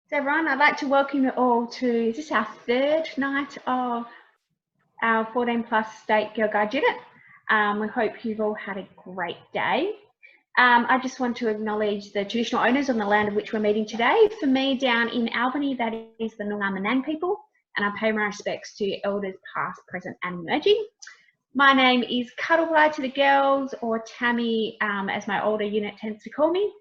So everyone, I'd like to welcome you all to, is this our third night of our 14 plus state Girl Guide unit? We hope you've all had a great day. I just want to acknowledge the traditional owners on the land of which we're meeting today. For me, down in Albany, that is the Noongar Manang people, and I pay my respects to elders past, present and emerging. My name is Cuddlepie to the girls, or Tammy as my older unit tends to call me.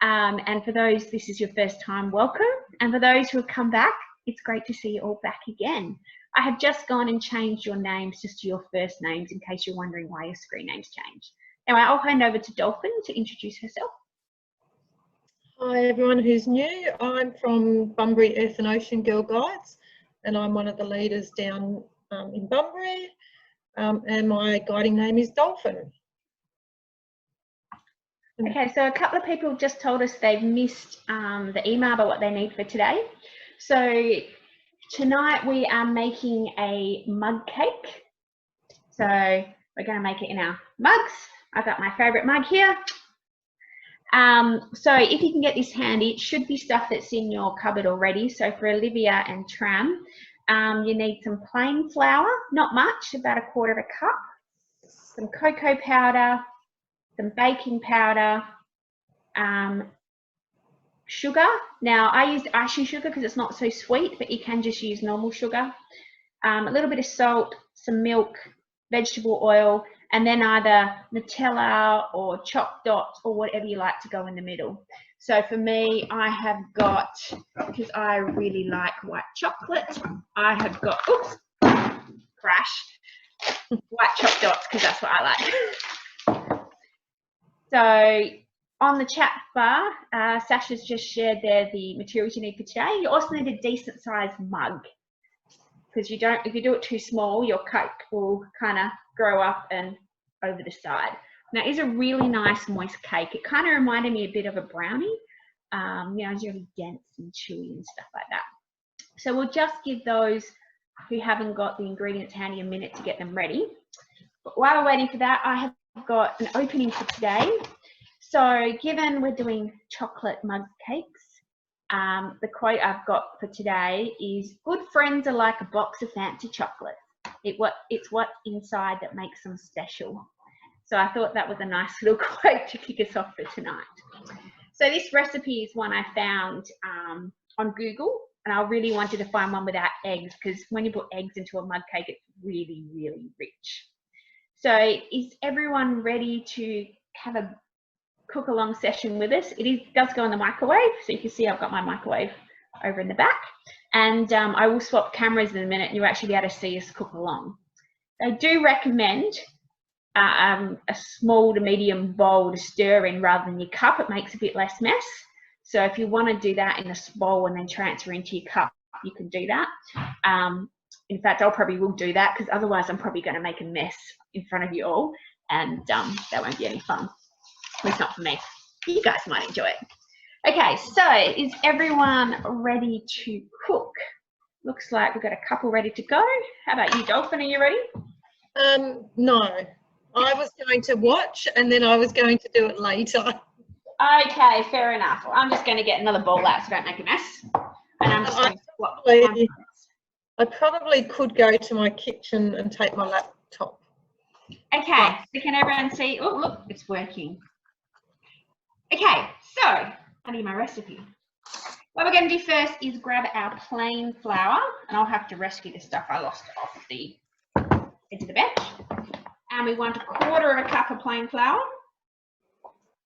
And for those, this is your first time, welcome. And for those who have come back, it's great to see you all back again. I have just gone and changed your names just to your first names in case you're wondering why your screen names changed. Anyway, I'll hand over to Dolphin to introduce herself. Hi everyone who's new. I'm from Bunbury Earth and Ocean Girl Guides, and I'm one of the leaders down in Bunbury, and my guiding name is Dolphin. Okay, so a couple of people just told us they've missed the email about what they need for today. So tonight we are making a mug cake. So we're going to make it in our mugs. I've got my favourite mug here. So if you can get this handy, it should be stuff that's in your cupboard already. So for Olivia and Tram, you need some plain flour, not much, about 1/4 cup, some cocoa powder, some baking powder, sugar. Now I used icing sugar because it's not so sweet, but you can just use normal sugar. A little bit of salt, some milk, vegetable oil, and then either Nutella or chopped dots or whatever you like to go in the middle. So for me, I have got, because I really like white chocolate, I have got, oops, crash, white chopped dots because that's what I like. So on the chat bar, Sasha's just shared there the materials you need for today. You also need a decent sized mug, because if you do it too small, your cake will kind of grow up and over the side. Now, it's a really nice moist cake. It kind of reminded me a bit of a brownie. You know, it's really dense and chewy and stuff like that. So we'll just give those who haven't got the ingredients handy a minute to get them ready. But while we're waiting for that, I have got an opening for today. So given we're doing chocolate mug cakes, the quote I've got for today is, good friends are like a box of fancy chocolates. It's what's inside that makes them special. So I thought that was a nice little quote to kick us off for tonight. So this recipe is one I found on Google, and I really wanted to find one without eggs, because when you put eggs into a mug cake, it's really, really rich. So is everyone ready to have a cook along session with us? It does go in the microwave, so you can see I've got my microwave over in the back, and I will swap cameras in a minute and you'll actually be able to see us cook along. I do recommend a small to medium bowl to stir in rather than your cup. It makes a bit less mess. So if you want to do that in a bowl and then transfer into your cup, you can do that. In fact, I probably will do that, because otherwise I'm probably going to make a mess in front of you all, and that won't be any fun. At least not for me. You guys might enjoy it. Okay, so is everyone ready to cook? Looks like we've got a couple ready to go. How about you, Dolphin? Are you ready? No, I was going to watch and then I was going to do it later. Okay, fair enough. Well, I'm just going to get another bowl out so don't make a mess. And I'm just going to swap. I probably could go to my kitchen and take my laptop. Okay, so can everyone see? Oh, look, it's working. Okay, so I need my recipe. What we're going to do first is grab our plain flour, and I'll have to rescue the stuff I lost off the edge of the bench. And we want 1/4 cup of plain flour.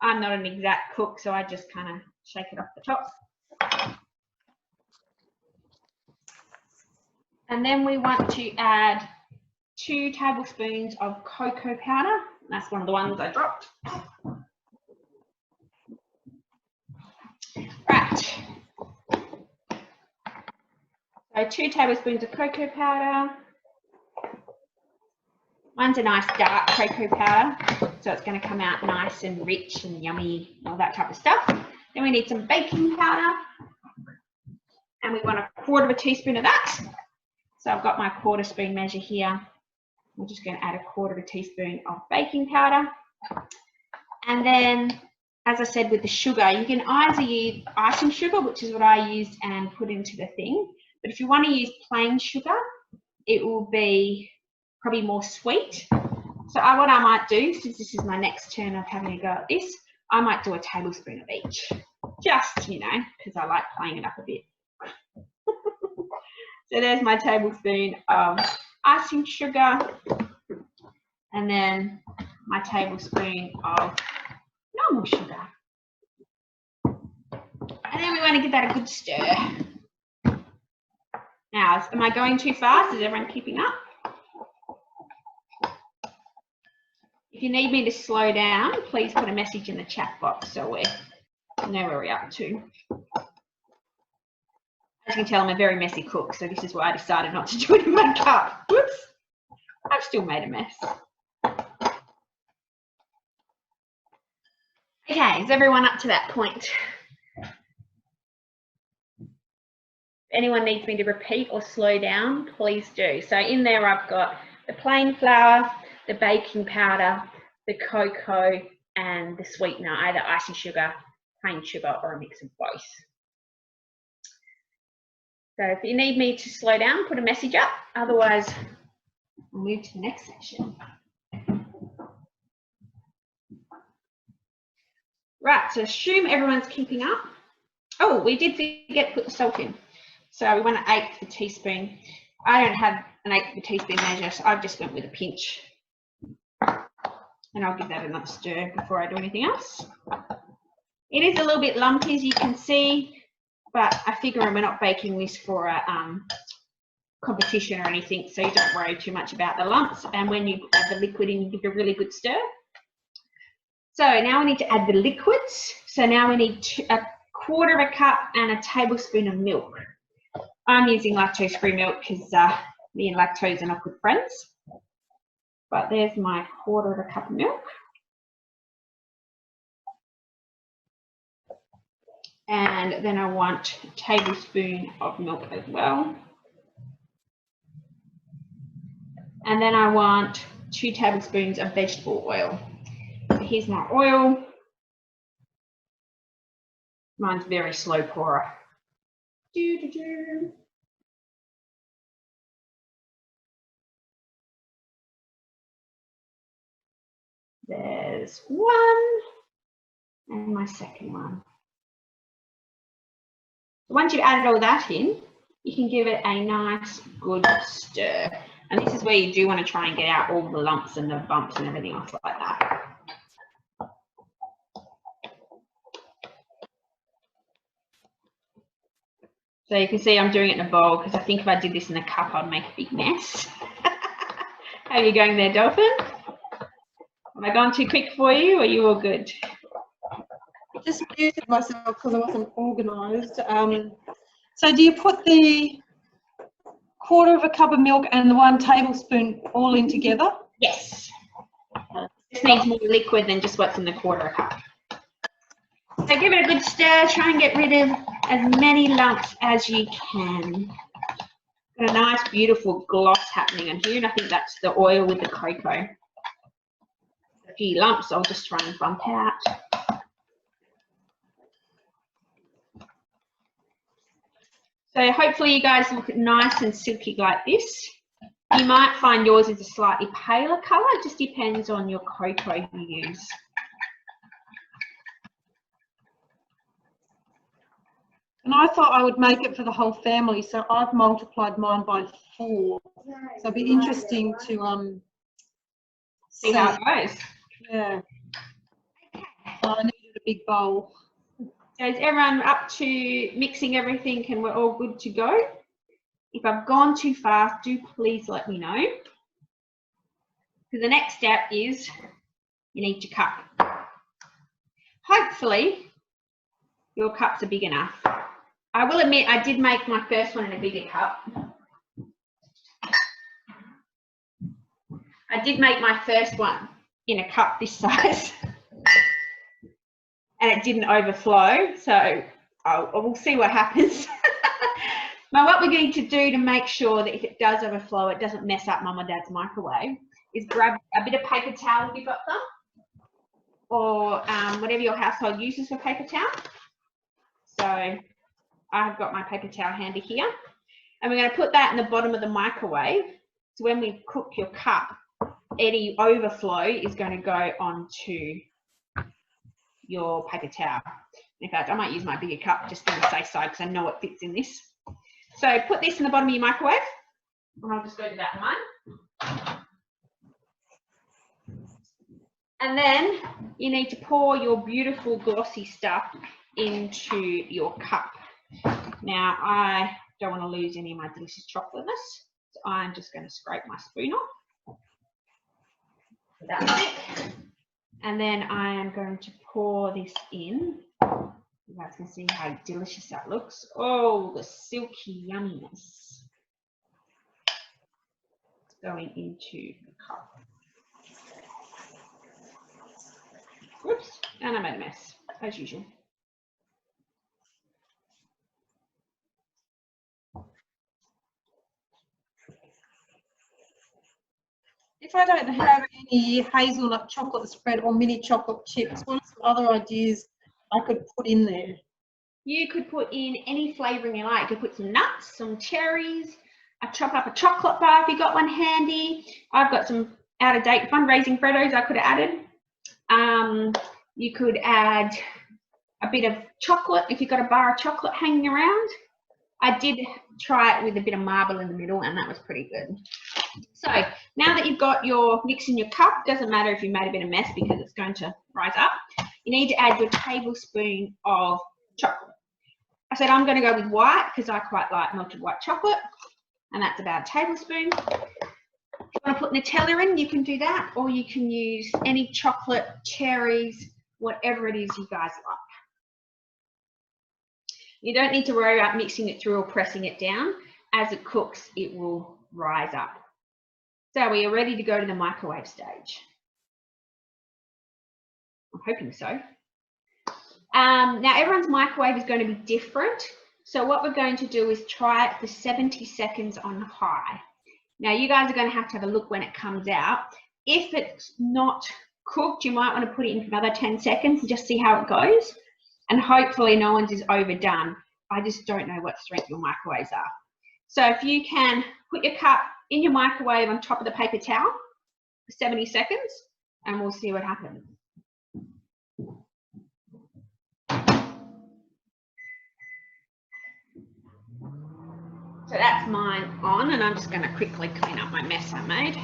I'm not an exact cook, so I just kind of shake it off the top. And then we want to add 2 tablespoons of cocoa powder. That's one of the ones I dropped. Right. So 2 tablespoons of cocoa powder. Mine's a nice dark cocoa powder, so it's going to come out nice and rich and yummy, all that type of stuff. Then we need some baking powder, and we want 1/4 teaspoon of that. So I've got my 1/4 spoon measure here. We're just going to add 1/4 teaspoon of baking powder. And then as I said with the sugar, you can either use icing sugar, which is what I used and put into the thing. But if you want to use plain sugar, it will be probably more sweet. So what I might do, since this is my next turn of having a go at this, I might do a tablespoon of each. Just, you know, because I like playing it up a bit. So there's my tablespoon of icing sugar. And then my tablespoon of normal sugar. And then we want to give that a good stir. Now, am I going too fast? Is everyone keeping up? If you need me to slow down, please put a message in the chat box so we know where we're up to. As you can tell, I'm a very messy cook, so this is why I decided not to do it in my cup. Whoops, I've still made a mess. Okay, is everyone up to that point? If anyone needs me to repeat or slow down, please do. So in there I've got the plain flour, the baking powder, the cocoa, and the sweetener, either icing sugar, plain sugar, or a mix of both. So if you need me to slow down, put a message up. Otherwise, we'll move to the next section. Right, so assume everyone's keeping up. Oh, we did forget to put the salt in. So we want an 1/8 of a teaspoon. I don't have an 1/8 of a teaspoon measure, so I've just went with a pinch. And I'll give that another stir before I do anything else. It is a little bit lumpy, as you can see, but I figure we're not baking this for a competition or anything, so you don't worry too much about the lumps. And when you add the liquid in, you give a really good stir. So now we need to add the liquids. So now we need 1/4 of a cup and a tablespoon of milk. I'm using lactose-free milk because me and lactose are not good friends. But there's my 1/4 of a cup of milk. And then I want a tablespoon of milk as well. And then I want 2 tablespoons of vegetable oil. So here's my oil. Mine's very slow pourer. There's one, and my second one. Once you've added all that in, you can give it a nice good stir. And this is where you do want to try and get out all the lumps and the bumps and everything else like that. So you can see I'm doing it in a bowl because I think if I did this in a cup, I'd make a big mess. How are you going there, Dolphin? Have I gone too quick for you, or are you all good? Just muted myself because I wasn't organised. So do you put the 1/4 of a cup of milk and the 1 tablespoon all in together? Yes. This needs more liquid than just what's in the 1/4 cup. So give it a good stir. Try and get rid of as many lumps as you can. Got a nice, beautiful gloss happening in here, and I think that's the oil with the cocoa. A few lumps I'll just try and bump out. So hopefully you guys look nice and silky like this. You might find yours is a slightly paler colour. It just depends on your cocoa you use. And I thought I would make it for the whole family, so I've multiplied mine by 4. So it'd be interesting to See how it goes. Yeah. So I needed a big bowl. So is everyone up to mixing everything and we're all good to go? If I've gone too fast, do please let me know. Because the next step is you need your cup. Hopefully your cups are big enough. I will admit I did make my first one in a bigger cup. I did make my first one in a cup this size. And it didn't overflow, so we'll see what happens. Now what we're going to do to make sure that if it does overflow, it doesn't mess up Mum or Dad's microwave, is grab a bit of paper towel if you've got some. or whatever your household uses for paper towel. So I've got my paper towel handy here. And we're going to put that in the bottom of the microwave. So when we cook your cup, any overflow is going to go onto your paper towel. In fact, I might use my bigger cup just on the safe side because I know it fits in this. So put this in the bottom of your microwave. And I'll just go to that one. And then you need to pour your beautiful glossy stuff into your cup. Now, I don't want to lose any of my delicious chocolateness, so I'm just going to scrape my spoon off. That's it. And then I am going to pour this in. You guys can see how delicious that looks. Oh, the silky yumminess going into the cup. Whoops, and I made a mess, as usual. If I don't have any hazelnut chocolate spread or mini chocolate chips, what are some other ideas I could put in there? You could put in any flavouring you like. You could put some nuts, some cherries, chop up a chocolate bar if you got one handy. I've got some out-of-date fundraising Freddos I could have added. You could add a bit of chocolate if you've got a bar of chocolate hanging around. I did try it with a bit of marble in the middle and that was pretty good. So now that you've got your mix in your cup, doesn't matter if you made a bit of mess because it's going to rise up, you need to add your tablespoon of chocolate. I said I'm going to go with white because I quite like melted white chocolate, and that's about a tablespoon. If you want to put Nutella in, you can do that, or you can use any chocolate, cherries, whatever it is you guys like. You don't need to worry about mixing it through or pressing it down. As it cooks, it will rise up. So we are ready to go to the microwave stage. I'm hoping so. Now everyone's microwave is going to be different. So what we're going to do is try it for 70 seconds on high. Now you guys are going to have a look when it comes out. If it's not cooked, you might want to put it in for another 10 seconds and just see how it goes. And hopefully no one's is overdone. I just don't know what strength your microwaves are. So if you can put your cup in your microwave on top of the paper towel for 70 seconds and we'll see what happens. So that's mine on, and I'm just going to quickly clean up my mess I made.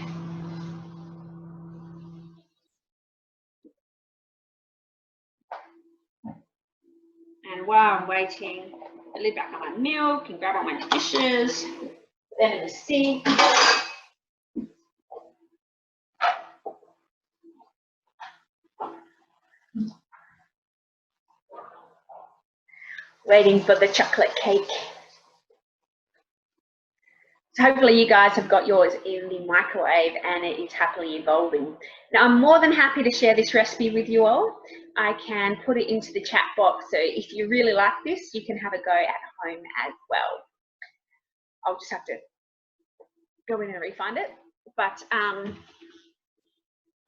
And while I'm waiting, I lid back on my milk and grab all my dishes, put them in the sink. Waiting for the chocolate cake. So hopefully you guys have got yours in the microwave and it is happily evolving. Now I'm more than happy to share this recipe with you all. I can put it into the chat box, so if you really like this, you can have a go at home as well. I'll just have to go in and refine it. But as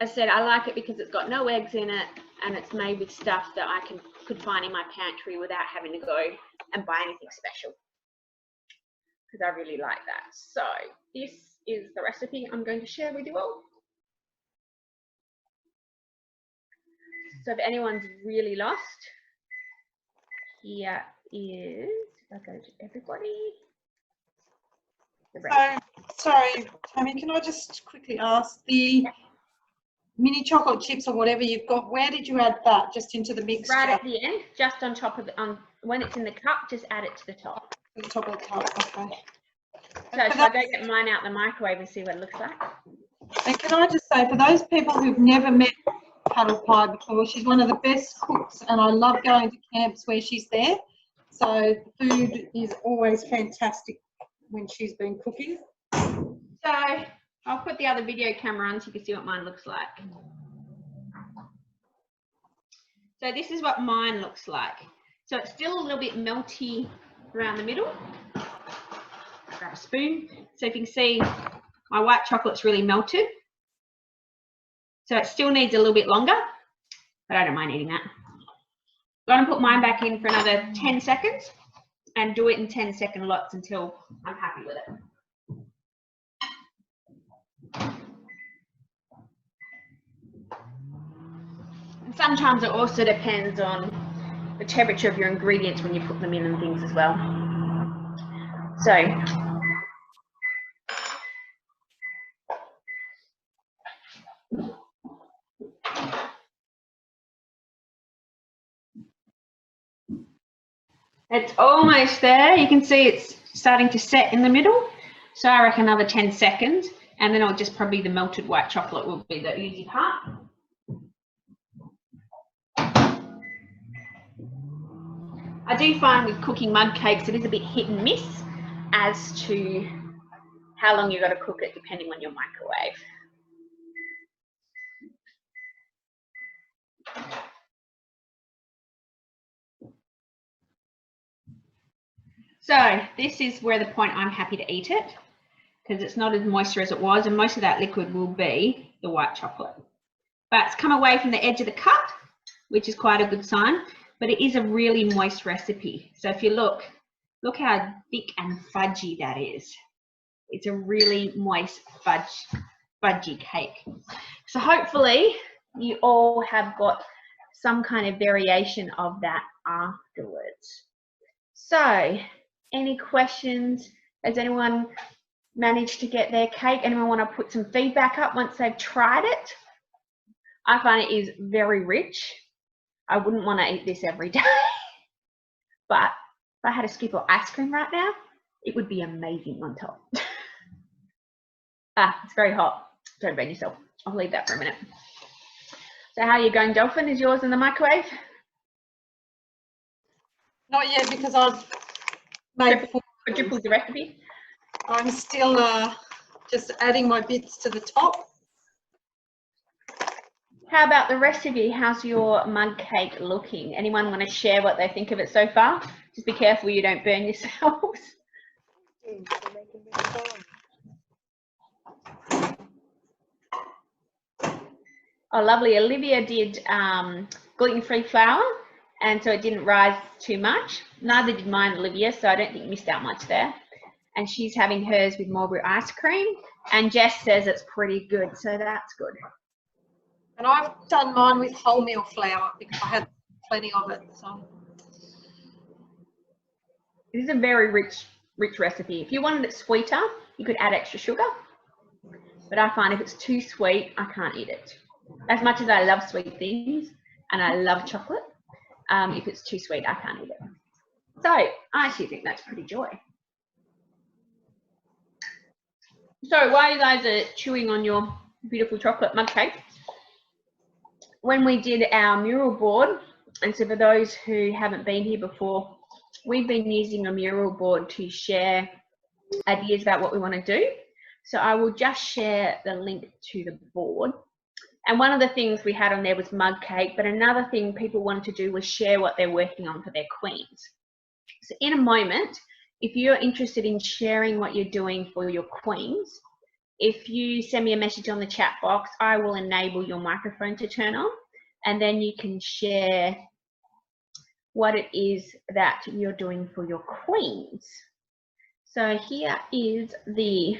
I said, I like it because it's got no eggs in it and it's made with stuff that I could find in my pantry without having to go and buy anything special. Because I really like that. So this is the recipe I'm going to share with you all. So if anyone's really lost, here is, if I go to everybody. So, sorry, Tammy, can I just quickly ask, the mini chocolate chips or whatever you've got, where did you add that? Just into the mixture? Right at the end, just on top of it, when it's in the cup, just add it to the top. The top of the cup, okay. So should I go get mine out the microwave and see what it looks like? And can I just say, for those people who've never met Paddle Pie before, she's one of the best cooks and I love going to camps where she's there. So the food is always fantastic when she's been cooking. So I'll put the other video camera on so you can see what mine looks like. So this is what mine looks like. So it's still a little bit melty around the middle. Grab a spoon. So if you can see, my white chocolate's really melted. So it still needs a little bit longer, but I don't mind eating that. I'm going to put mine back in for another 10 seconds and do it in 10-second lots until I'm happy with it. And sometimes it also depends on the temperature of your ingredients when you put them in and things as well. So it's almost there. You can see it's starting to set in the middle. So I reckon another 10 seconds, and then it'll just probably the melted white chocolate will be the easy part. I do find with cooking mud cakes, it is a bit hit and miss as to how long you've got to cook it depending on your microwave. So this is where the point I'm happy to eat it, because it's not as moisture as it was, and most of that liquid will be the white chocolate. But it's come away from the edge of the cup, which is quite a good sign, but it is a really moist recipe. So if you look how thick and fudgy that is. It's a really moist fudgy cake. So hopefully you all have got some kind of variation of that afterwards. So any questions? Has anyone managed to get their cake? Anyone want to put some feedback up once they've tried it? I find it is very rich. I wouldn't want to eat this every day. But if I had a scoop of ice cream right now, it would be amazing on top. It's very hot. Don't burn yourself. I'll leave that for a minute. So how are you going, Dolphin? Is yours in the microwave? Not yet, because I've made quadrupled the recipe. I'm still just adding my bits to the top. How about the recipe? How's your mug cake looking? Anyone want to share what they think of it so far? Just be careful you don't burn yourselves. Oh, lovely. Olivia did gluten-free flour, and so it didn't rise too much. Neither did mine, Olivia, so I don't think you missed out much there. And she's having hers with Marlborough ice cream, and Jess says it's pretty good, so that's good. And I've done mine with wholemeal flour because I had plenty of it. So this is a very rich recipe. If you wanted it sweeter, you could add extra sugar, but I find if it's too sweet, I can't eat it. As much as I love sweet things and I love chocolate, if it's too sweet, I can't eat it. So I actually think that's pretty joy. So while you guys are chewing on your beautiful chocolate mug cake, when we did our mural board, and so for those who haven't been here before, we've been using a mural board to share ideas about what we want to do. So I will just share the link to the board. And one of the things we had on there was mug cake, but another thing people wanted to do was share what they're working on for their queens. So in a moment, if you're interested in sharing what you're doing for your queens, if you send me a message on the chat box, I will enable your microphone to turn on, and then you can share what it is that you're doing for your queens. So here is the,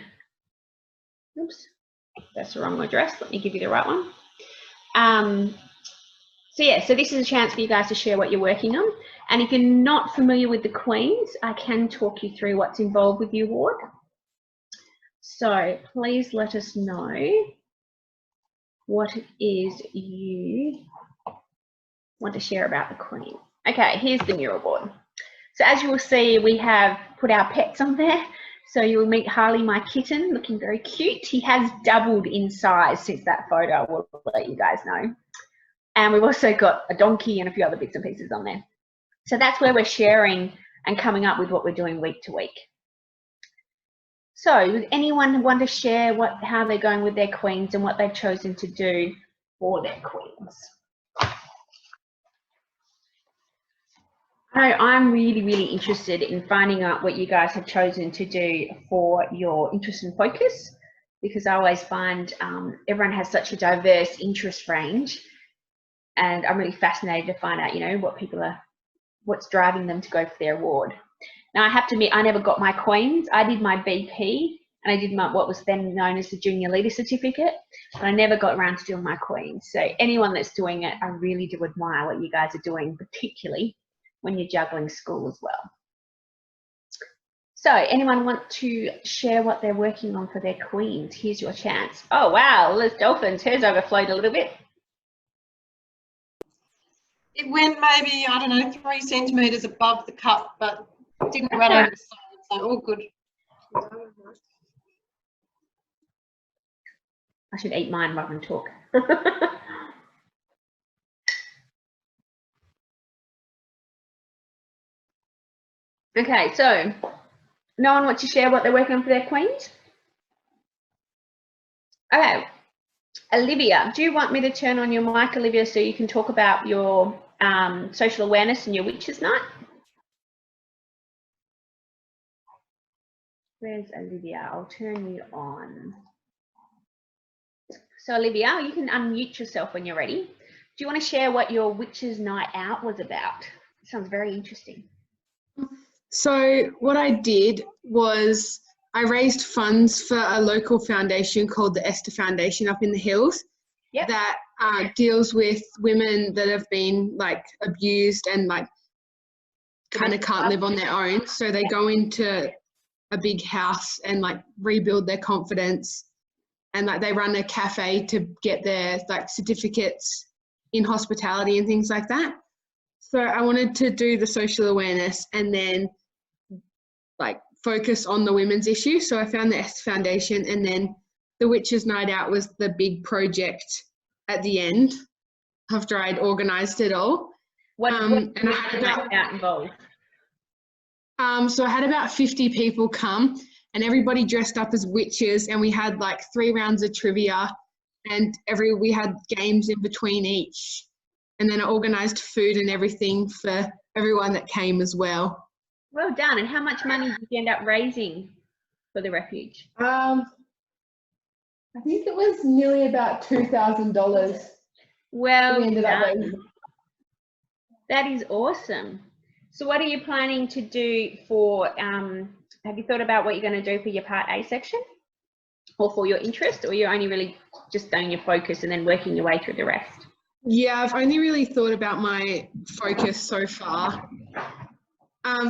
oops, that's the wrong address. Let me give you the right one. So yeah, so this is a chance for you guys to share what you're working on. And if you're not familiar with the queens, I can talk you through what's involved with the award. So please let us know what it is you want to share about the queen. Okay, here's the mural board. So as you will see, we have put our pets on there. So you will meet Harley, my kitten, looking very cute. He has doubled in size since that photo, I will let you guys know. And we've also got a donkey and a few other bits and pieces on there. So that's where we're sharing and coming up with what we're doing week to week. So would anyone want to share how they're going with their queens and what they've chosen to do for their queens? I'm really, really interested in finding out what you guys have chosen to do for your interest and focus, because I always find everyone has such a diverse interest range, and I'm really fascinated to find out, you know, what's driving them to go for their award. Now, I have to admit, I never got my coins. I did my BP, and I did what was then known as the Junior Leader Certificate, but I never got around to doing my coins. So anyone that's doing it, I really do admire what you guys are doing, particularly when you're juggling school as well. So anyone want to share what they're working on for their queens? Here's your chance. Oh, wow, Liz Dolphins, hers overflowed a little bit. It went maybe, I don't know, 3 centimetres above the cup, but didn't run over the side, so all good. I should eat mine rather than talk. Okay, so no one wants to share what they're working on for their queens? Okay, Olivia, do you want me to turn on your mic, Olivia, so you can talk about your social awareness and your witches night? Where's Olivia? I'll turn you on. So Olivia, you can unmute yourself when you're ready. Do you want to share what your witches night out was about? It sounds very interesting. So what I did was I raised funds for a local foundation called the Esther Foundation up in the hills. Yep. That deals with women that have been like abused and like kind of can't live on their own. So they go into a big house and like rebuild their confidence, and like they run a cafe to get their like certificates in hospitality and things like that. So I wanted to do the social awareness and then like focus on the women's issue. So I found the Esther Foundation, and then the Witches Night Out was the big project at the end after I'd organised it all. What and I had about, involved? So I had about 50 people come, and everybody dressed up as witches, and we had like 3 rounds of trivia, and we had games in between each, and then I organised food and everything for everyone that came as well. Well done. And how much money did you end up raising for the refuge? I think it was nearly about $2,000. Well, we ended up raising. That is awesome. So what are you planning to do for, have you thought about what you're going to do for your Part A section or for your interest, or you're only really just doing your focus and then working your way through the rest? Yeah, I've only really thought about my focus so far.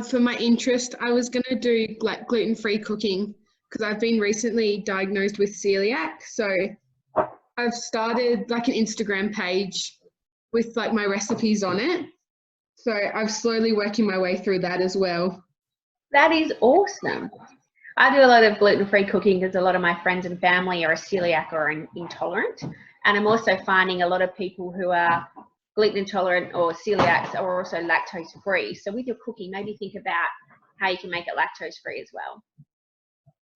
For my interest, I was going to do like gluten-free cooking because I've been recently diagnosed with celiac. So I've started like an Instagram page with like my recipes on it. So I'm slowly working my way through that as well. That is awesome. I do a lot of gluten-free cooking because a lot of my friends and family are a celiac or intolerant. And I'm also finding a lot of people who are gluten intolerant or celiacs are also lactose free. So with your cooking, maybe think about how you can make it lactose free as well.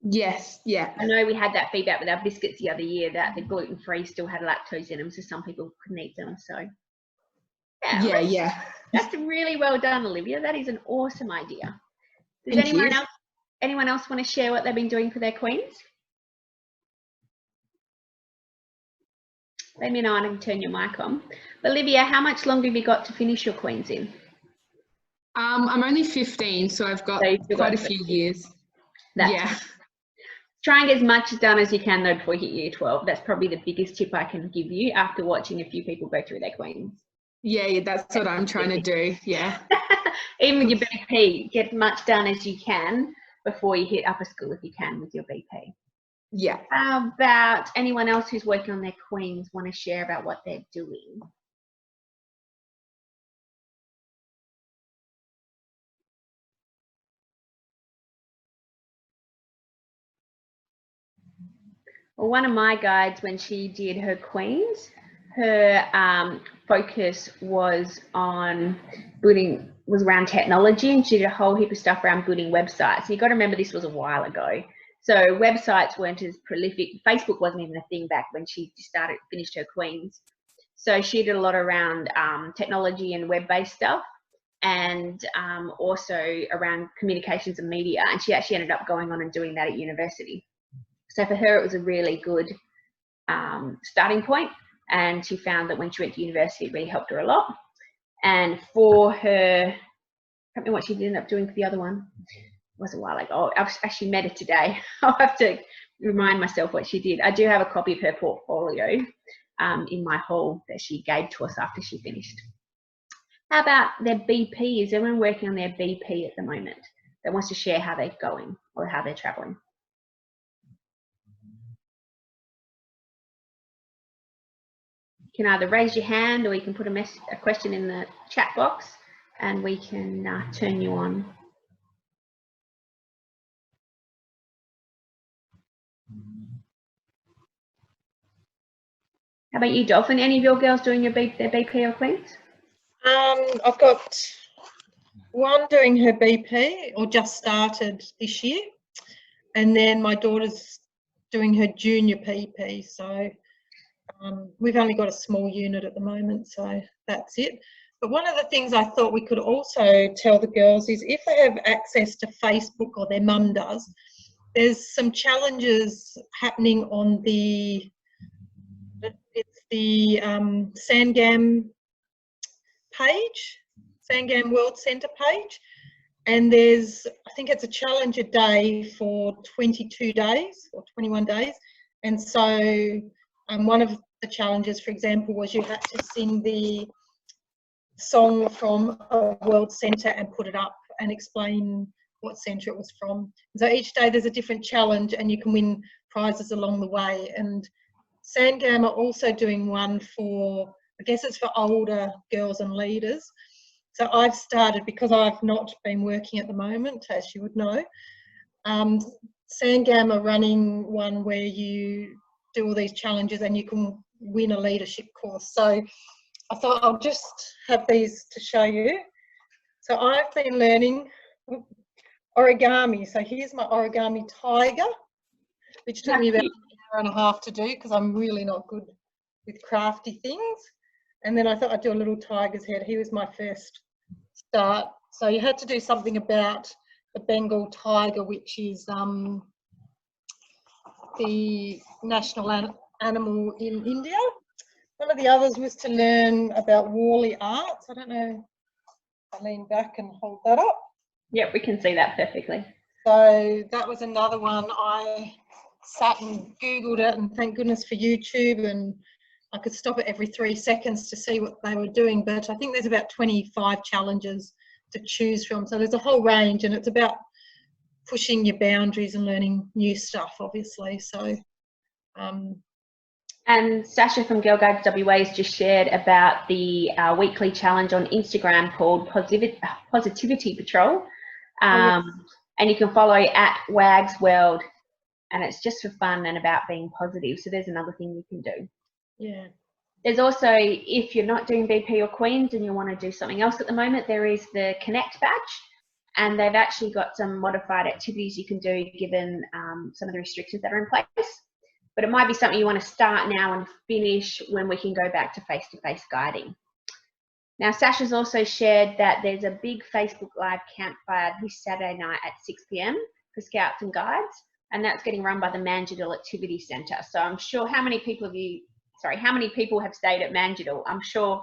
Yes, yeah. I know we had that feedback with our biscuits the other year that the gluten free still had lactose in them, so some people couldn't eat them. So yeah. That's really well done, Olivia. That is an awesome idea. Does anyone else want to share what they've been doing for their queens? Let me know and I can turn your mic on. Olivia, how much longer have you got to finish your queens in? I'm only 15, so I've got quite a few years. Yeah. Try and get as much done as you can though before you hit year 12. That's probably the biggest tip I can give you after watching a few people go through their queens. Yeah, that's what I'm trying to do, yeah. Even with your BP, get as much done as you can before you hit upper school if you can with your BP. Yeah. How about anyone else who's working on their queens want to share about what they're doing? Well, one of my guides, when she did her queens, her focus was on was around technology, and she did a whole heap of stuff around building websites. And you've got to remember this was a while ago. So websites weren't as prolific. Facebook wasn't even a thing back when she finished her queens. So she did a lot around technology and web-based stuff, and also around communications and media. And she actually ended up going on and doing that at university. So for her, it was a really good starting point. and she found that when she went to university, it really helped her a lot. And for her, I can't remember what she ended up doing for the other one. It was a while ago. I've actually met her today. I'll have to remind myself what she did. I do have a copy of her portfolio in my hall that she gave to us after she finished. How about their BP? Is everyone working on their BP at the moment that wants to share how they're going or how they're traveling? You can either raise your hand or you can put a question in the chat box and we can turn you on. How about you, Dolphin? Any of your girls doing their BP or cleans? I've got one doing her BP, or just started this year, and then my daughter's doing her junior PP. So we've only got a small unit at the moment, so that's it. But one of the things I thought we could also tell the girls is if they have access to Facebook, or their mum does, there's some challenges happening on the Sangam page, Sangam World Centre page, and there's, I think it's a challenge a day for 22 days or 21 days, and so one of the challenges, for example, was you had to sing the song from a world centre and put it up and explain what centre it was from. So each day there's a different challenge and you can win prizes along the way. And Sangam are also doing one for, I guess it's for older girls and leaders. So I've started, because I've not been working at the moment, as you would know, Sangam are running one where you do all these challenges and you can win a leadership course. So I thought I'll just have these to show you. So I've been learning origami. So here's my origami tiger, which took me about an hour and a half to do because I'm really not good with crafty things. And then I thought I'd do a little tiger's head. He was my first start. So you had to do something about the Bengal tiger, which is the national animal in India. One of the others was to learn about Wally arts. I don't know if I lean back and hold that up. Yep, we can see that perfectly. So that was another one. I sat and Googled it, and thank goodness for YouTube, and I could stop it every 3 seconds to see what they were doing. But I think there's about 25 challenges to choose from. So there's a whole range, and it's about pushing your boundaries and learning new stuff, obviously. So and Sasha from Girl Guides WA has just shared about the weekly challenge on Instagram called Positivity Patrol. yes. And you can follow at Wags World, and it's just for fun and about being positive. So there's another thing you can do. Yeah. There's also, if you're not doing BP or Queens and you want to do something else at the moment, there is the Connect badge, and they've actually got some modified activities you can do given some of the restrictions that are in place. But it might be something you want to start now and finish when we can go back to face-to-face guiding. Now, Sasha's also shared that there's a big Facebook Live campfire this Saturday night at 6 p.m. for Scouts and Guides, and that's getting run by the Manjidal Activity Centre. So I'm sure, how many people have stayed at Manjidal? I'm sure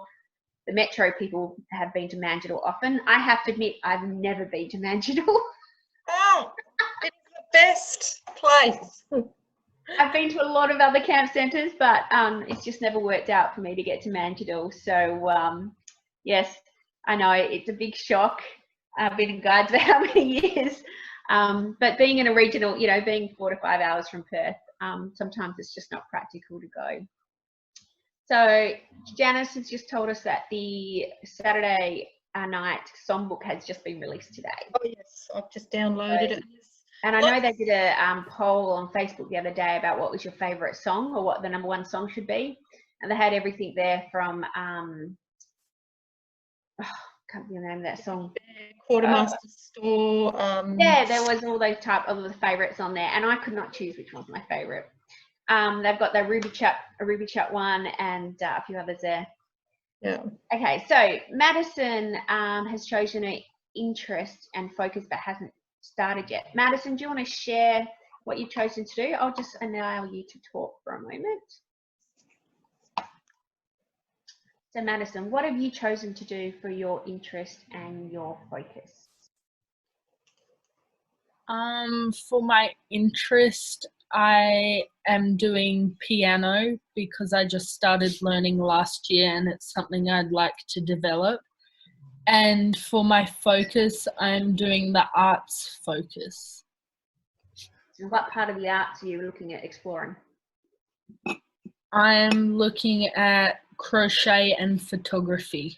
the Metro people have been to Manjidal often. I have to admit, I've never been to Manjidal. Oh, it's the best place. I've been to a lot of other camp centres, but it's just never worked out for me to get to Manjidal. So yes, I know it's a big shock. I've been in Guides for how many years? But being in a regional, you know, being 4 to 5 hours from Perth, sometimes it's just not practical to go. So Janice has just told us that the Saturday night songbook has just been released today. Oh yes, I've just downloaded it. And I know they did a poll on Facebook the other day about what was your favourite song or what the #1 song should be. And they had everything there from, can't think of the name of that song. Quartermaster Store. Yeah, there was all those type of the favourites on there, and I could not choose which one's my favourite. They've got the Ruby Chat one, and a few others there. Yeah. Okay, so Madison has chosen an interest and focus but hasn't started yet. Madison, do you want to share what you've chosen to do? I'll just allow you to talk for a moment. So Madison, what have you chosen to do for your interest and your focus? For my interest, I am doing piano because I just started learning last year and it's something I'd like to develop. And for my focus, I'm doing the arts focus. So what part of the arts are you looking at exploring? I'm looking at crochet and photography.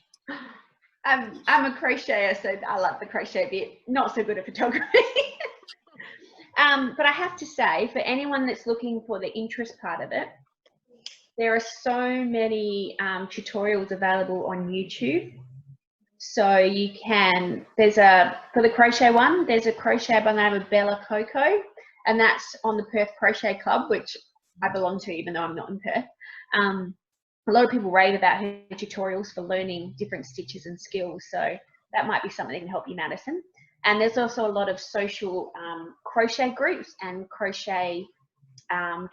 I'm a crocheter, so I love the crochet bit. Not so good at photography. But I have to say, for anyone that's looking for the interest part of it, there are so many tutorials available on YouTube. So you can, for the crochet one, there's a crochet by the name of Bella Coco, and that's on the Perth Crochet Club, which I belong to, even though I'm not in Perth. A lot of people rave about her tutorials for learning different stitches and skills, so that might be something that can help you, Madison. And there's also a lot of social crochet groups and crochet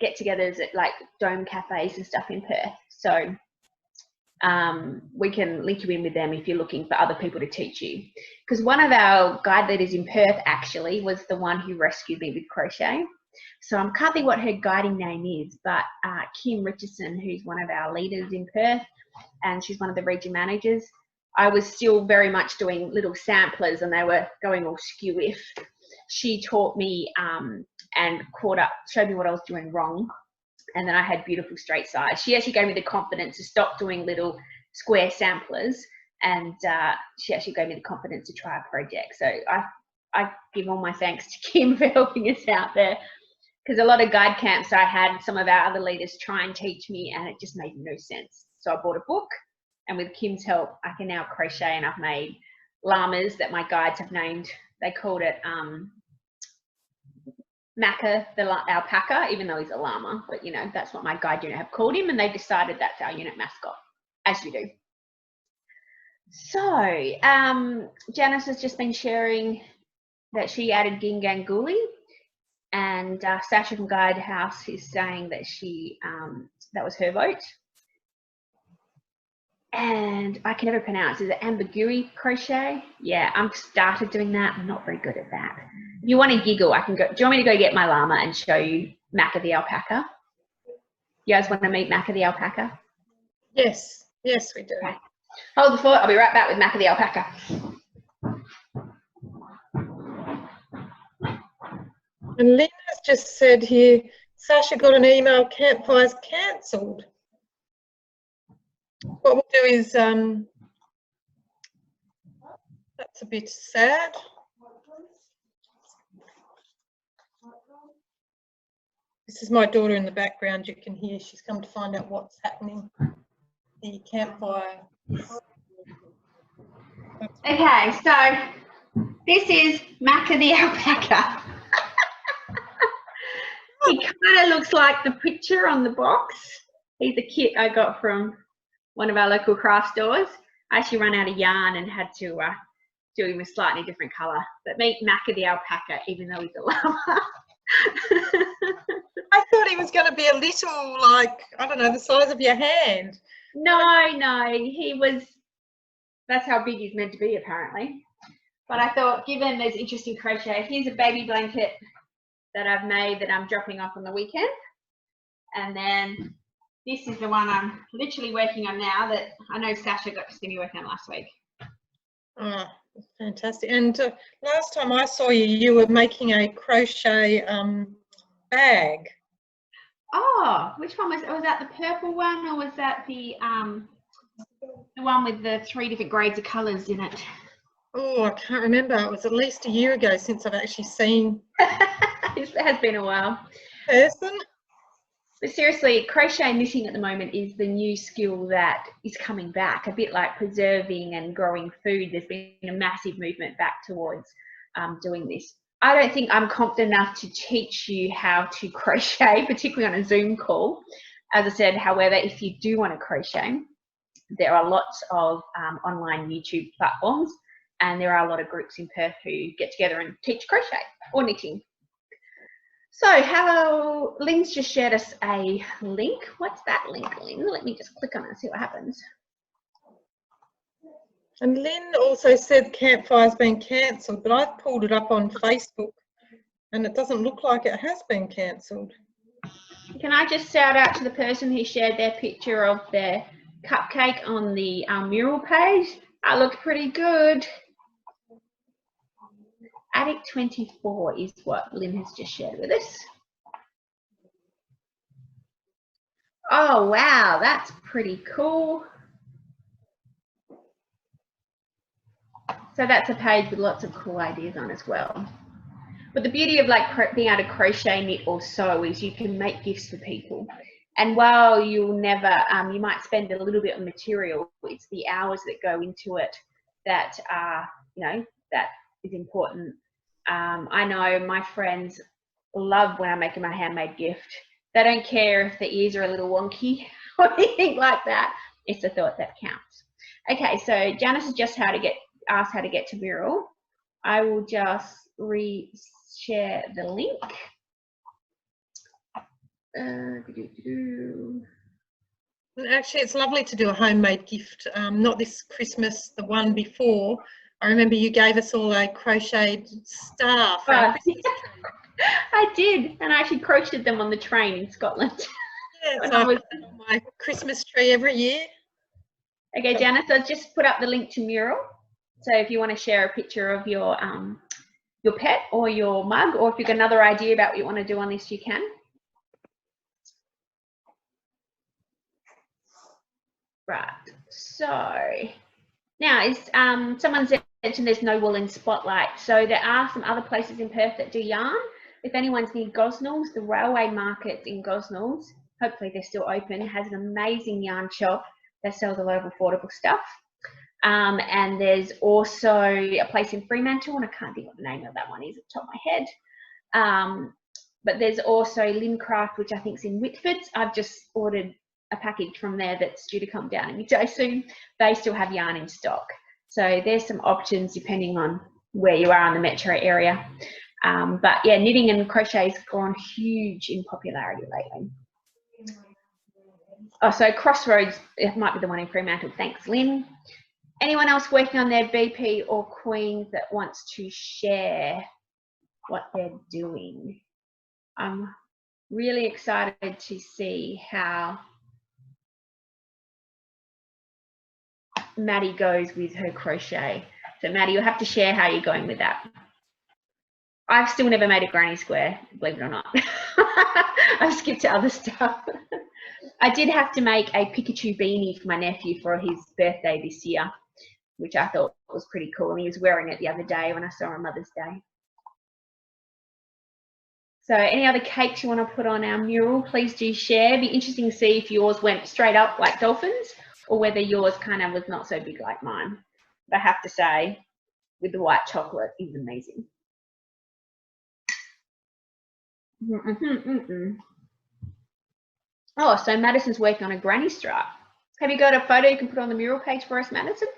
get-togethers at like dome cafes and stuff in Perth. So we can link you in with them if you're looking for other people to teach you. Because one of our guide leaders in Perth actually was the one who rescued me with crochet. So I can't think what her guiding name is, but Kim Richardson, who's one of our leaders in Perth, and she's one of the region managers. I was still very much doing little samplers and they were going all skew-if. She taught me and showed me what I was doing wrong. And then I had beautiful straight sides. She actually gave me the confidence to stop doing little square samplers, and she actually gave me the confidence to try a project. So I give all my thanks to Kim for helping us out there, because a lot of guide camps I had some of our other leaders try and teach me and it just made no sense. So I bought a book, and with Kim's help I can now crochet, and I've made llamas that my guides have named. They called it Macca the alpaca, even though he's a llama, but you know, that's what my guide unit have called him, and they decided that's our unit mascot, as you do. So Janice has just been sharing that she added Ginganguli, and Sasha from Guide House is saying that she that was her vote. And I can never pronounce, is it ambiguity crochet? Yeah, I've started doing that. I'm not very good at that. If you want to giggle, I can go. Do you want me to go get my llama and show you Macca the alpaca? You guys want to meet Macca the alpaca? Yes, yes, we do. Okay. Hold the thought. I'll be right back with Macca the alpaca. And Lynn has just said here, Sasha got an email, campfire's cancelled. What we'll do is, that's a bit sad. This is my daughter in the background, you can hear, she's come to find out what's happening. The campfire. Okay, so this is Macca the alpaca. He kind of looks like the picture on the box. He's a kit I got from one of our local craft stores. I actually ran out of yarn and had to do him a slightly different colour. But meet Macca the alpaca, even though he's a llama. I thought he was going to be a little, like, I don't know, the size of your hand. No, he was, that's how big he's meant to be apparently. But I thought, given there's interesting crochet, here's a baby blanket that I've made that I'm dropping off on the weekend. And then this is the one I'm literally working on now that I know Sasha got to see me working on last week. Oh, fantastic. And last time I saw you, you were making a crochet bag. Oh, which one was that the purple one, or was that the one with the 3 different grades of colours in it? Oh, I can't remember. It was at least a year ago since I've actually seen It has been a while. Person. But seriously, crochet and knitting at the moment is the new skill that is coming back, a bit like preserving and growing food. There's been a massive movement back towards doing this. I don't think I'm confident enough to teach you how to crochet, particularly on a Zoom call. As I said, however, if you do want to crochet, there are lots of online YouTube platforms, and there are a lot of groups in Perth who get together and teach crochet or knitting. So Lynn's just shared us a link. What's that link, Lynn? Let me just click on it and see what happens. And Lynn also said campfire's been cancelled, but I've pulled it up on Facebook and it doesn't look like it has been cancelled. Can I just shout out to the person who shared their picture of their cupcake on the mural page? That looked pretty good. Addict 24 is what Lynn has just shared with us. Oh, wow, that's pretty cool. So that's a page with lots of cool ideas on as well. But the beauty of like being able to crochet, knit or sew is you can make gifts for people. And while you'll never, you might spend a little bit on material, it's the hours that go into it that are, you know, that is important. I know my friends love when I make them a handmade gift. They don't care if the ears are a little wonky or anything like that. It's the thought that counts. Okay, so Janice has just asked how to get to mural. I will just share the link. Actually, it's lovely to do a homemade gift. Not this Christmas, the one before. I remember you gave us all a crocheted star for our Christmas tree. I did, and I actually crocheted them on the train in Scotland. Yeah, so I put them on my Christmas tree every year. Okay, Janice, I'll just put up the link to mural. So if you want to share a picture of your pet or your mug, or if you've got another idea about what you want to do on this, you can. Right, so now is someone mentioned there's no wool in Spotlight. So there are some other places in Perth that do yarn. If anyone's near Gosnells, the Railway Market in Gosnells, hopefully they're still open, has an amazing yarn shop that sells a lot of affordable stuff. And there's also a place in Fremantle, and I can't think what the name of that one is at the top of my head. But there's also Lincraft, which I think is in Whitford. I've just ordered a package from there that's due to come down any day soon. They still have yarn in stock. So there's some options depending on where you are in the metro area. But yeah, knitting and crochet has gone huge in popularity lately. Oh, so Crossroads, it might be the one in Fremantle. Thanks, Lynn. Anyone else working on their BP or Queens that wants to share what they're doing? I'm really excited to see how Maddie goes with her crochet. So Maddie, you'll have to share how you're going with that. I've still never made a granny square, believe it or not. I've skipped to other stuff. I did have to make a Pikachu beanie for my nephew for his birthday this year, which I thought was pretty cool. And he was wearing it the other day when I saw him on Mother's Day. So any other cakes you want to put on our mural, please do share. It'd be interesting to see if yours went straight up like dolphins or whether yours kind of was not so big like mine. But I have to say, with the white chocolate, is amazing. Oh, so Madison's working on a granny strap. Have you got a photo you can put on the mural page for us, Madison?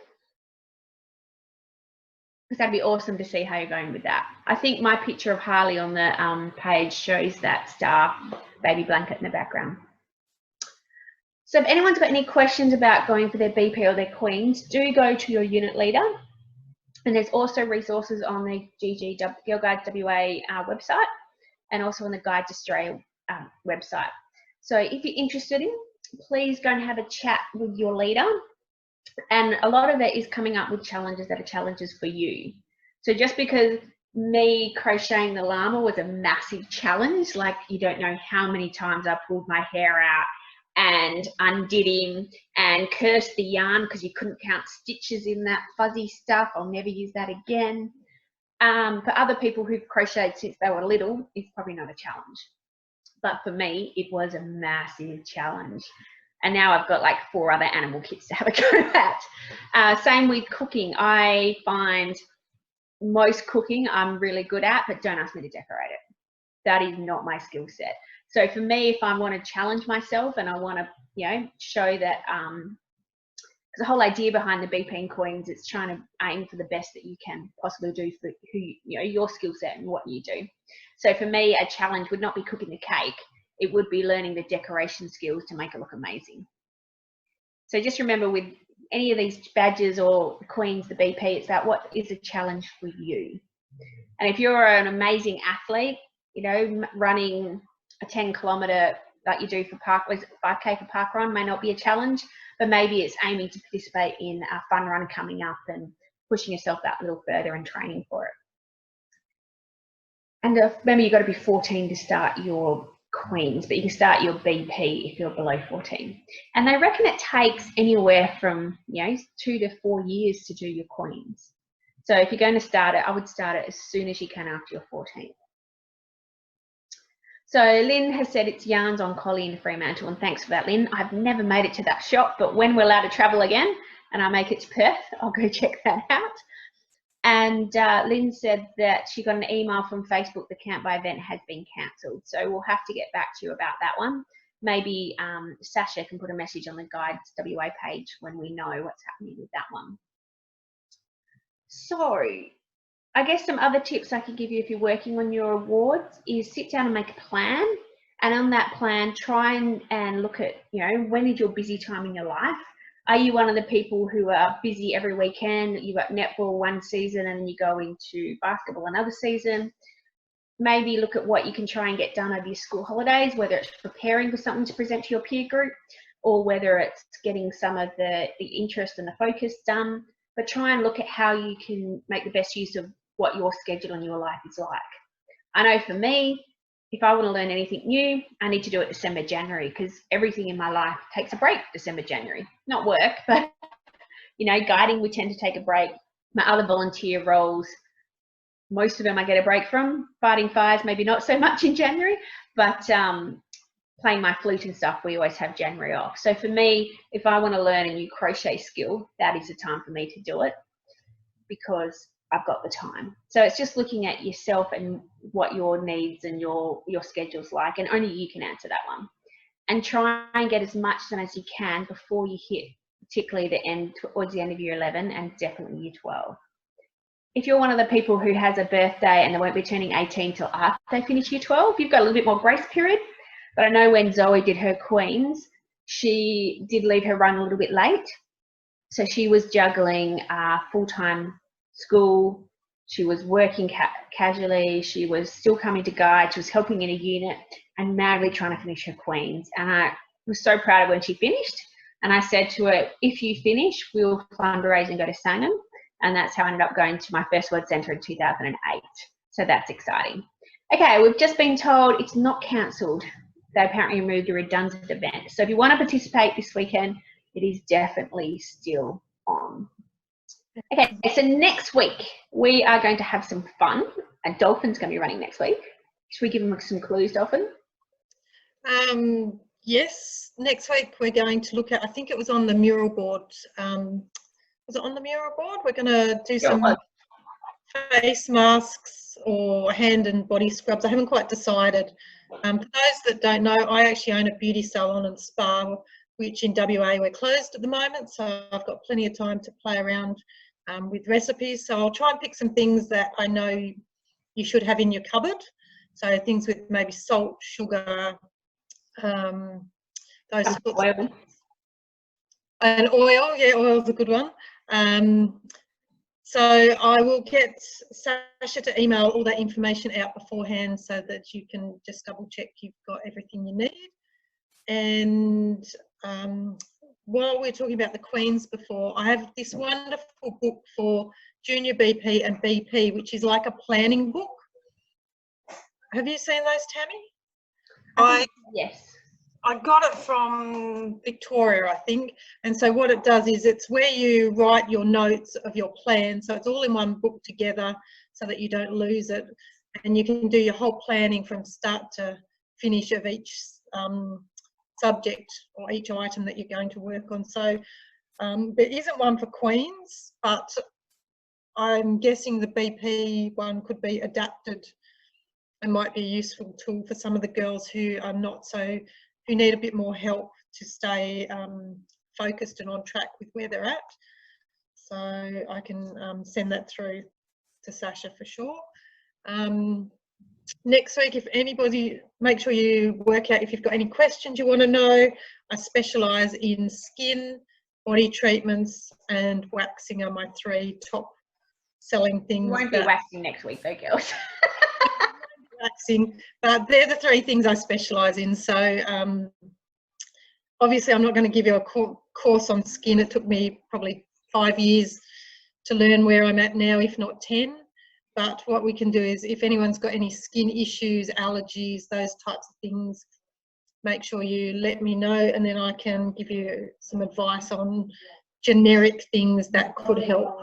Because that'd be awesome to see how you're going with that. I think my picture of Harley on the page shows that star baby blanket in the background. So if anyone's got any questions about going for their BP or their Queens, do go to your unit leader. And there's also resources on the Girl Guides WA website and also on the Guides Australia website. So if you're interested in, please go and have a chat with your leader. And a lot of it is coming up with challenges that are challenges for you. So just because me crocheting the llama was a massive challenge, like you don't know how many times I pulled my hair out and undid him and cursed the yarn because you couldn't count stitches in that fuzzy stuff. I'll never use that again. For other people who've crocheted since they were little, it's probably not a challenge. But for me, it was a massive challenge. And now I've got like 4 other animal kits to have a go at. Same with cooking. I find most cooking I'm really good at, but don't ask me to decorate it. That is not my skill set. So for me, if I want to challenge myself and I want to, you know, show that, the whole idea behind the BP and Queens is trying to aim for the best that you can possibly do for who, you know, your skill set and what you do. So for me, a challenge would not be cooking the cake. It would be learning the decoration skills to make it look amazing. So just remember with any of these badges or the Queens, the BP, it's about what is a challenge for you. And if you're an amazing athlete, you know, running a 10-kilometre like you do for 5K for parkrun may not be a challenge, but maybe it's aiming to participate in a fun run coming up and pushing yourself that little further and training for it. And remember, you've got to be 14 to start your Queens, but you can start your BP if you're below 14. And they reckon it takes anywhere from, you know, 2 to 4 years to do your Queens. So if you're going to start it, I would start it as soon as you can after you're 14. So Lynn has said it's yarns on Collie in Fremantle, and thanks for that, Lynn. I've never made it to that shop, but when we're allowed to travel again and I make it to Perth, I'll go check that out. And Lynn said that she got an email from Facebook, the Camp By event has been cancelled. So we'll have to get back to you about that one. Maybe Sasha can put a message on the Guides WA page when we know what's happening with that one. So I guess some other tips I could give you if you're working on your awards is sit down and make a plan. And on that plan, try and look at, you know, when is your busy time in your life? Are you one of the people who are busy every weekend? You've got netball one season and then you go into basketball another season. Maybe look at what you can try and get done over your school holidays, whether it's preparing for something to present to your peer group or whether it's getting some of the interest and the focus done. But try and look at how you can make the best use of what your schedule and your life is like. I know for me, if I want to learn anything new, I need to do it December, January, because everything in my life takes a break December, January. Not work, but, you know, guiding, we tend to take a break. My other volunteer roles, most of them I get a break from. Fighting fires, maybe not so much in January, but playing my flute and stuff, we always have January off. So for me, if I want to learn a new crochet skill, that is the time for me to do it because I've got the time. So it's just looking at yourself and what your needs and your schedule's like, and only you can answer that one. And try and get as much done as you can before you hit particularly the end, towards the end of year 11 and definitely year 12. If you're one of the people who has a birthday and they won't be turning 18 till after they finish year 12, you've got a little bit more grace period. But I know when Zoe did her Queens, she did leave her run a little bit late. So she was juggling full-time school, she was working casually, she was still coming to guide, she was helping in a unit and madly trying to finish her Queens. And I was so proud of when she finished. And I said to her, if you finish, we'll fundraise and go to Sangam. And that's how I ended up going to my First Word Centre in 2008. So that's exciting. Okay, we've just been told it's not cancelled. They apparently removed a redundant event. So if you want to participate this weekend, it is definitely still on. Okay, so next week we are going to have some fun. And Dolphin's going to be running next week. Should we give them some clues, Dolphin? Yes, next week we're going to look at, I think it was on the mural board. Was it on the mural board? We're going to do some face masks or hand and body scrubs. I haven't quite decided. For those that don't know, I actually own a beauty salon and spa, which in WA we're closed at the moment, so I've got plenty of time to play around with recipes. So I'll try and pick some things that I know you should have in your cupboard. So things with maybe salt, sugar, those sorts of things. And oil, yeah, oil's a good one. So I will get Sasha to email all that information out beforehand so that you can just double check you've got everything you need. And while we're talking about the Queens before, I have this wonderful book for Junior BP and BP, which is like a planning book. Have you seen those, Tammy? Yes. I got it from Victoria, I think. And so what it does is it's where you write your notes of your plan. So it's all in one book together so that you don't lose it. And you can do your whole planning from start to finish of each subject or each item that you're going to work on. So there isn't one for Queens, but I'm guessing the BP one could be adapted and might be a useful tool for some of the girls who are not so, who need a bit more help to stay focused and on track with where they're at. So I can send that through to Sasha for sure. Next week, if anybody, make sure you work out if you've got any questions you want to know. I specialise in skin body treatments and waxing are my 3 top selling things. You won't be waxing next week though, girls. Waxing, but they're the 3 things I specialise in. So obviously I'm not going to give you a course on skin. It took me probably 5 years to learn where I'm at now, if not 10. But what we can do is, if anyone's got any skin issues, allergies, those types of things, make sure you let me know, and then I can give you some advice on generic things that could help.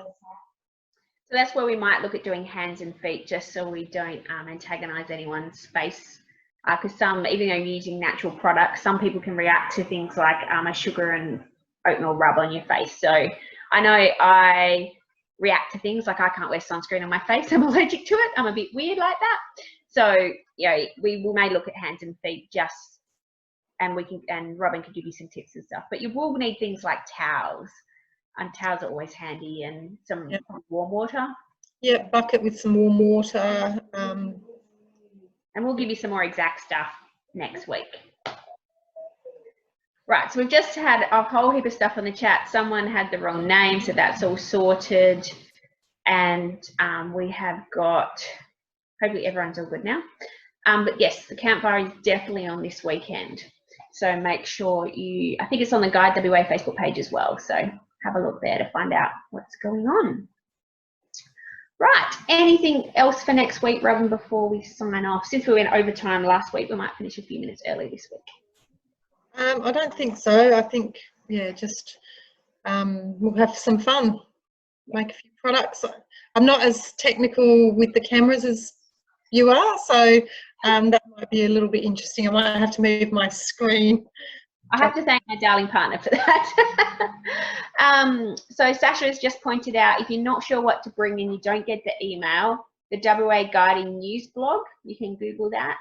So that's where we might look at doing hands and feet, just so we don't antagonise anyone's face. Because some, even though you're using natural products, some people can react to things like a sugar and oatmeal rub on your face. So I know I react to things like I can't wear sunscreen on my face. I'm allergic to it. I'm a bit weird like that. So yeah, we may look at hands and feet and Robynne can give you some tips and stuff. But you will need things like towels. And towels are always handy, and some warm water. Yeah, bucket with some warm water. And we'll give you some more exact stuff next week. Right, so we've just had a whole heap of stuff on the chat. Someone had the wrong name, so that's all sorted. And we have got, hopefully everyone's all good now. But yes, the campfire is definitely on this weekend. So make sure I think it's on the Guide WA Facebook page as well. So have a look there to find out what's going on. Right, anything else for next week, Robynne, before we sign off? Since we went overtime last week, we might finish a few minutes early this week. I don't think so. I think, yeah, just we'll have some fun, make a few products. I'm not as technical with the cameras as you are, so that might be a little bit interesting. I might have to move my screen. I have to thank my darling partner for that. So Sasha has just pointed out, if you're not sure what to bring and you don't get the email, the WA Guiding News blog, you can Google that.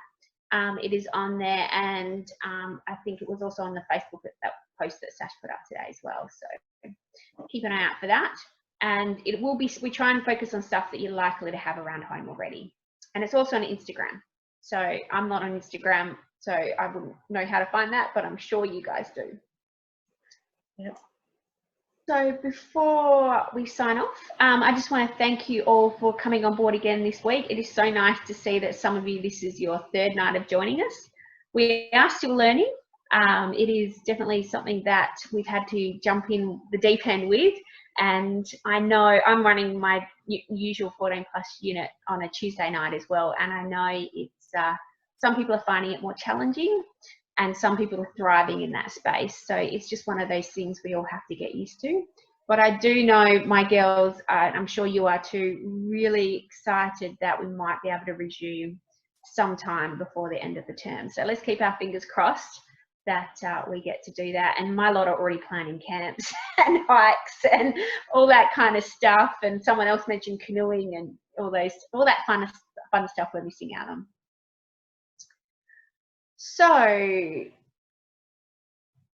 It is on there, and I think it was also on the Facebook that post that Sasha put up today as well. So keep an eye out for that. And it will be, we try and focus on stuff that you're likely to have around home already. And it's also on Instagram. So I'm not on Instagram, so I wouldn't know how to find that, but I'm sure you guys do. Yep. So before we sign off, I just want to thank you all for coming on board again this week. It is so nice to see that some of you, this is your 3rd night of joining us. We are still learning. It is definitely something that we've had to jump in the deep end with. And I know I'm running my usual 14+ unit on a Tuesday night as well. And I know it's, some people are finding it more challenging, and some people are thriving in that space. So it's just one of those things we all have to get used to. But I do know my girls, I'm sure you are too, really excited that we might be able to resume sometime before the end of the term. So let's keep our fingers crossed that we get to do that. And my lot are already planning camps and hikes and all that kind of stuff. And someone else mentioned canoeing and all that fun stuff we're missing out on. So,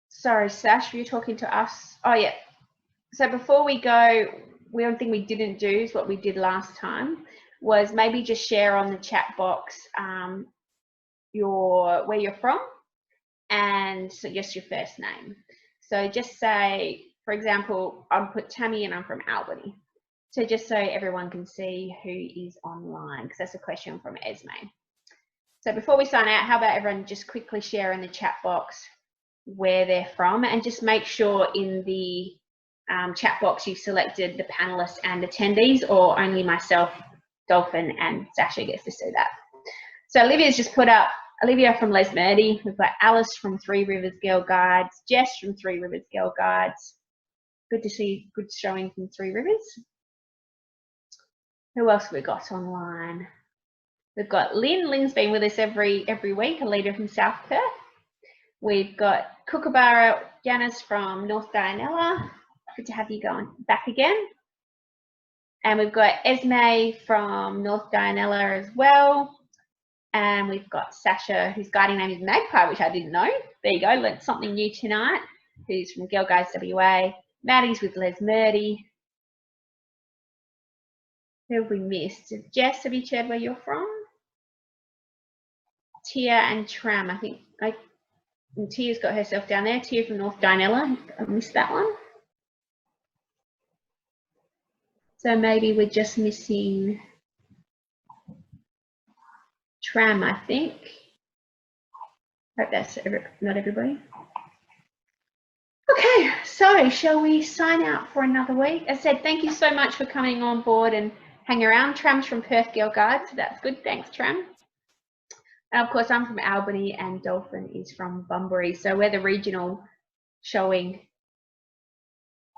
sorry, Sash, were you talking to us? Oh, yeah. So before we go, one thing we didn't do is what we did last time, was maybe just share on the chat box where you're from and so just your first name. So just say, for example, I'll put Tammy and I'm from Albany. So just so everyone can see who is online, because that's a question from Esme. So before we sign out, how about everyone just quickly share in the chat box where they're from, and just make sure in the chat box you've selected the panelists and attendees, or only myself, Dolphin and Sasha gets to see that. So Olivia's just put up, Olivia from Les Murdy. We've got Alice from 3 Rivers Girl Guides, Jess from 3 Rivers Girl Guides. Good to see, good showing from 3 Rivers. Who else have we got online? We've got Lynn. Lynn's been with us every week, a leader from South Perth. We've got Kookaburra Janice from North Dianella. Good to have you going back again. And we've got Esme from North Dianella as well. And we've got Sasha, whose guiding name is Magpie, which I didn't know. There you go, learned something new tonight. Who's from Girl Guides WA. Maddie's with Les Murdy. Who have we missed? Jess, have you shared where you're from? Tia and Tram, I think. And Tia's got herself down there. Tia from North Dianella. I missed that one. So maybe we're just missing tram, I think. Hope that's not everybody. Okay, so shall we sign out for another week? As I said, thank you so much for coming on board and hang around. Tram's from Perth Girl Guides, so that's good. Thanks, Tram. And of course, I'm from Albany and Dolphin is from Bunbury. So we're the regional showing.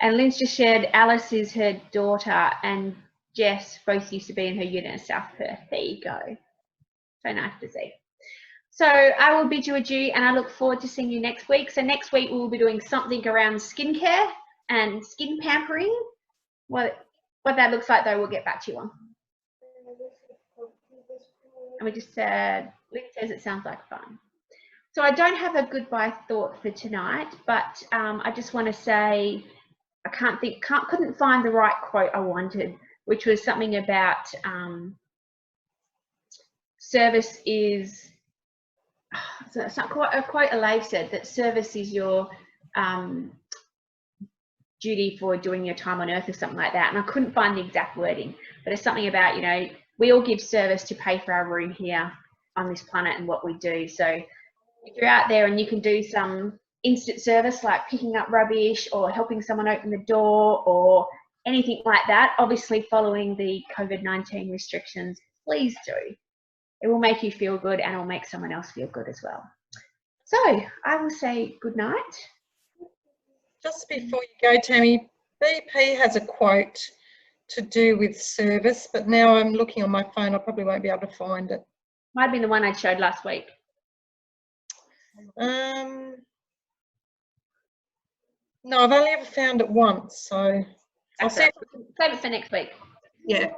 And Lynn's just shared Alice is her daughter and Jess both used to be in her unit in South Perth. There you go. So nice to see. So I will bid you adieu and I look forward to seeing you next week. So next week we will be doing something around skincare and skin pampering. What that looks like though, we'll get back to you on. And we just said, Lynn says it sounds like fun. So I don't have a goodbye thought for tonight, but I just want to say I couldn't find the right quote I wanted, which was something about service is. So it's not quite a quote Alave said, that service is your duty for doing your time on earth or something like that. And I couldn't find the exact wording, but it's something about, you know, we all give service to pay for our room here on this planet and what we do. So if you're out there and you can do some instant service like picking up rubbish or helping someone open the door or anything like that, obviously following the COVID-19 restrictions, please do. It will make you feel good and it will make someone else feel good as well. So I will say good night. Just before you go, Tammy, BP has a quote to do with service, but now I'm looking on my phone, I probably won't be able to find it. Might have been the one I showed last week. No, I've only ever found it once, so I'll see. Save it for next week. Yeah.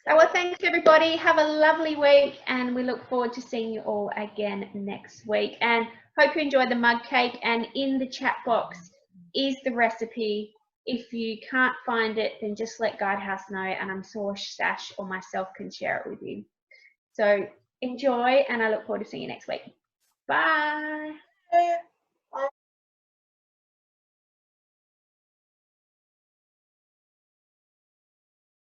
So, well, thanks everybody. Have a lovely week and we look forward to seeing you all again next week. And hope you enjoyed the mug cake, and in the chat box is the recipe. If you can't find it, then just let Guidehouse know and I'm sure Sash or myself can share it with you. So enjoy and I look forward to seeing you next week. Bye. Yeah.